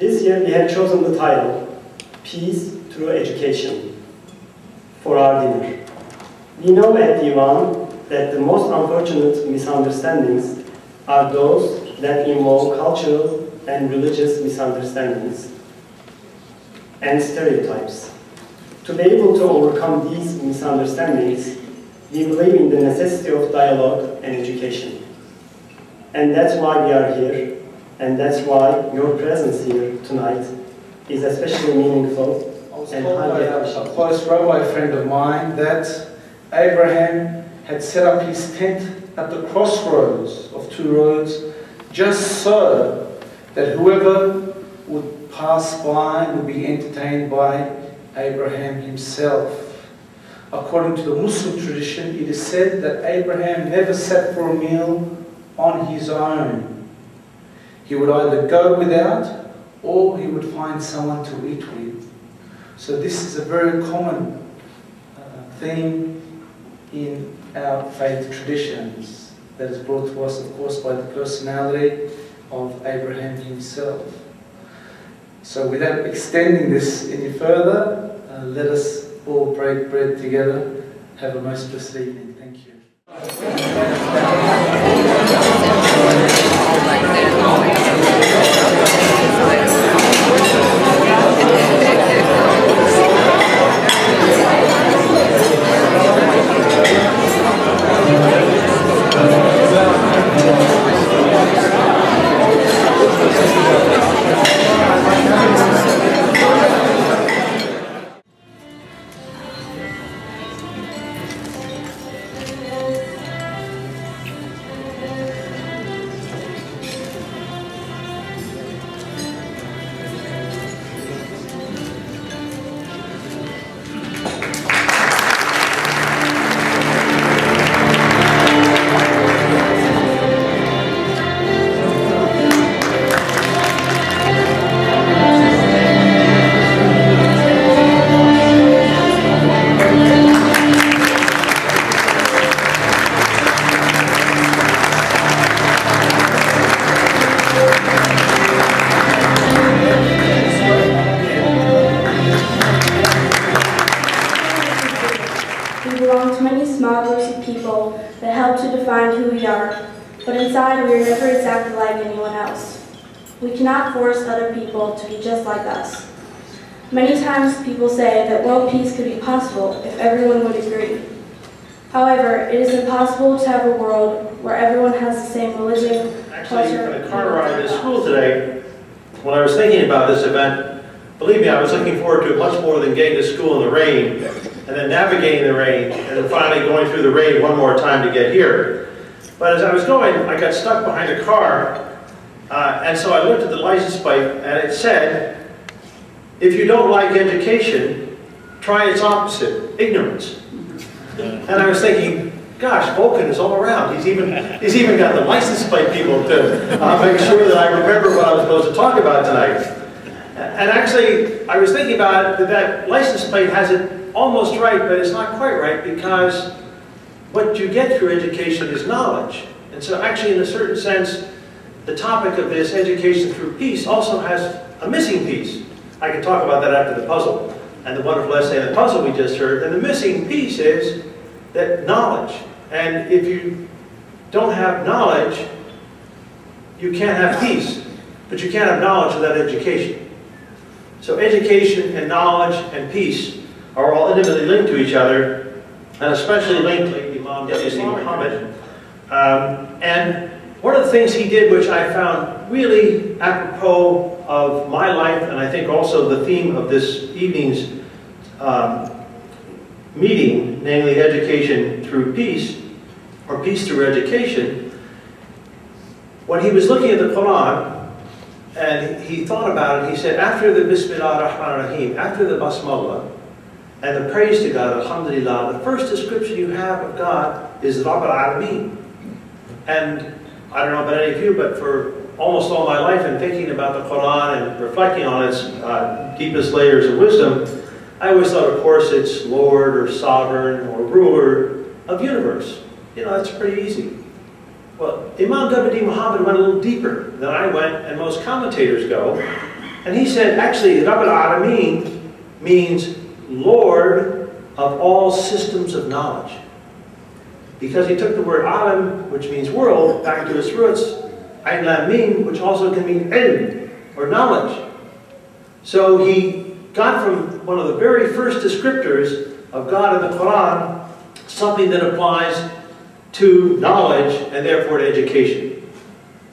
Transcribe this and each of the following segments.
This year we have chosen the title, Peace Through Education, for our dinner. We know at Divan that the most unfortunate misunderstandings are those that involve cultural and religious misunderstandings and stereotypes. To be able to overcome these misunderstandings, we believe in the necessity of dialogue and education. And that's why we are here, and that's why your presence here tonight is especially meaningful and highly appreciated. A close rabbi friend of mine that Abraham had set up his tent at the crossroads of two roads just so that whoever would pass by would be entertained by Abraham himself. According to the Muslim tradition, it is said that Abraham never sat for a meal on his own. He would either go without or he would find someone to eat with. So this is a very common theme in our faith traditions that is brought to us, of course, by the personality of Abraham himself. So without extending this any further, let us all break bread together. Have a most blessed evening. Thank you. We cannot force other people to be just like us. Many times people say that world peace could be possible if everyone would agree. However, it is impossible to have a world where everyone has the same religion, culture, on the car ride to school today, when I was thinking about this event, believe me, I was looking forward to it much more than getting to school in the rain, and then navigating the rain, and then finally going through the rain one more time to get here. But as I was going, I got stuck behind a car, and so I looked at the license plate, and it said, if you don't like education, try its opposite, ignorance. And I was thinking, gosh, Vulcan is all around. He's even got the license plate people to make sure that I remember what I was supposed to talk about tonight. And actually, I was thinking about it, that license plate has it almost right, but it's not quite right, because what you get through education is knowledge. And so actually, in a certain sense, the topic of this, education through peace, also has a missing piece. I can talk about that after the puzzle and the wonderful essay and the puzzle we just heard. And the missing piece is that knowledge. And if you don't have knowledge, you can't have peace. But you can't have knowledge without education. So education and knowledge and peace are all intimately linked to each other, and especially linked to Imam Muhammad. And one of the things he did, which I found really apropos of my life, and I think also the theme of this evening's meeting, namely education through peace, or peace through education, when he was looking at the Quran, and he thought about it, he said, after the Bismillah ar-Rahman ar-Rahim, after the Basmallah, and the praise to God, Alhamdulillah, the first description you have of God is Rabb al-Alameen. And I don't know about any of you, but for almost all my life in thinking about the Quran and reflecting on its deepest layers of wisdom, I always thought, of course, it's Lord or Sovereign or Ruler of universe. You know, that's pretty easy. Well, Imam Muhammad went a little deeper than I went and most commentators go, And he said, actually, Rabb al-Alameen means Lord of all systems of knowledge. Because he took the word alam, which means world, back to its roots, Ayn Lam, which also can mean ilm, or knowledge. So he got from one of the very first descriptors of God in the Quran something that applies to knowledge and therefore to education.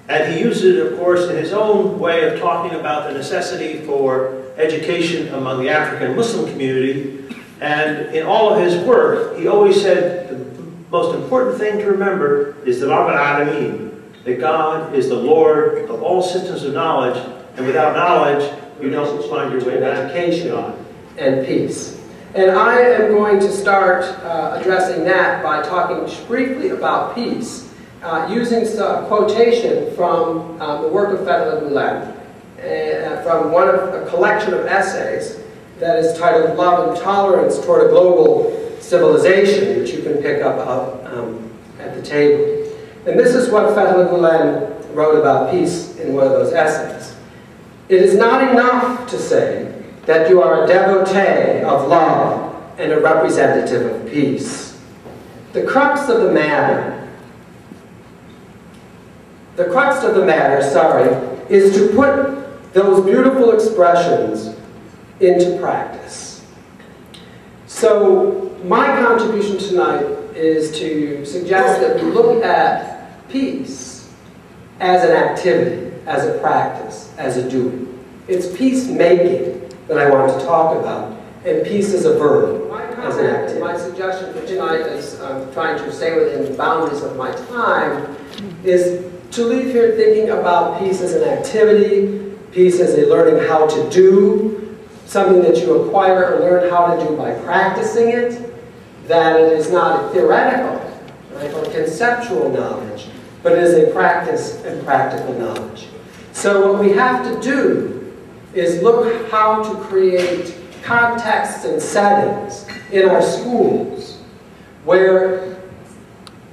And he used it, of course, in his own way of talking about the necessity for education among the African Muslim community. And in all of his work, he always said the most important thing to remember is the Rabb al-Alameen, that God is the Lord of all systems of knowledge, and without knowledge, you don't find your way back to education and peace. And I am going to start addressing that by talking briefly about peace, using a quotation from the work of Fethullah Gulen, from a collection of essays that is titled Love and Tolerance Toward a Global Civilization, which you can pick up at the table. And this is what Fethullah Gulen wrote about peace in one of those essays. It is not enough to say that you are a devotee of love and a representative of peace. The crux of the matter, is to put those beautiful expressions into practice. So my contribution tonight is to suggest that we look at peace as an activity, as a practice, as a doing. It's peacemaking that I want to talk about, and peace is a verb, as an activity. My suggestion for tonight, as I'm trying to stay within the boundaries of my time, is to leave here thinking about peace as an activity, peace as a learning how to do, something that you acquire or learn how to do by practicing it, that it is not a theoretical, right, or conceptual knowledge, but it is a practice and practical knowledge. So what we have to do is look how to create contexts and settings in our schools where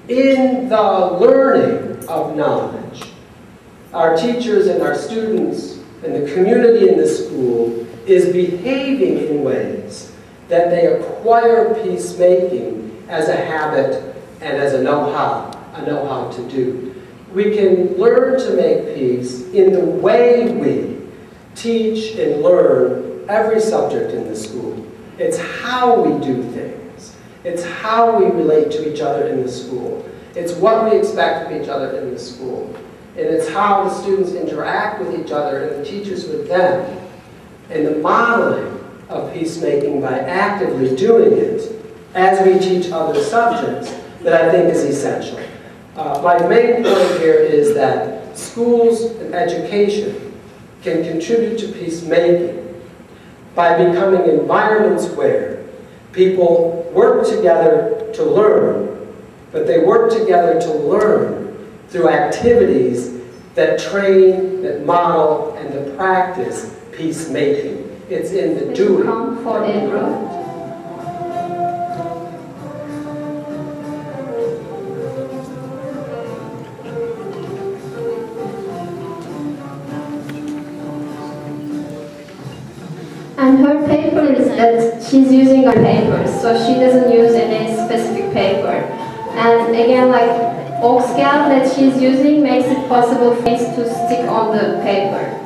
in the learning of knowledge, our teachers and our students and the community in the school is behaving in ways that they acquire peacemaking as a habit and as a know-how to do. We can learn to make peace in the way we teach and learn every subject in the school. It's how we do things. It's how we relate to each other in the school. It's what we expect of each other in the school. And it's how the students interact with each other and the teachers with them. And the modeling of peacemaking by actively doing it as we teach other subjects that I think is essential. My main point here is that schools and education can contribute to peacemaking by becoming environments where people work together to learn, but they work together to learn through activities that train, that model, and that practice peacemaking. It's in the doing. Come for Ebru. And her paper is that she's using her papers, so she doesn't use any specific paper. And again, like Oxcal that she's using makes it possible for things to stick on the paper.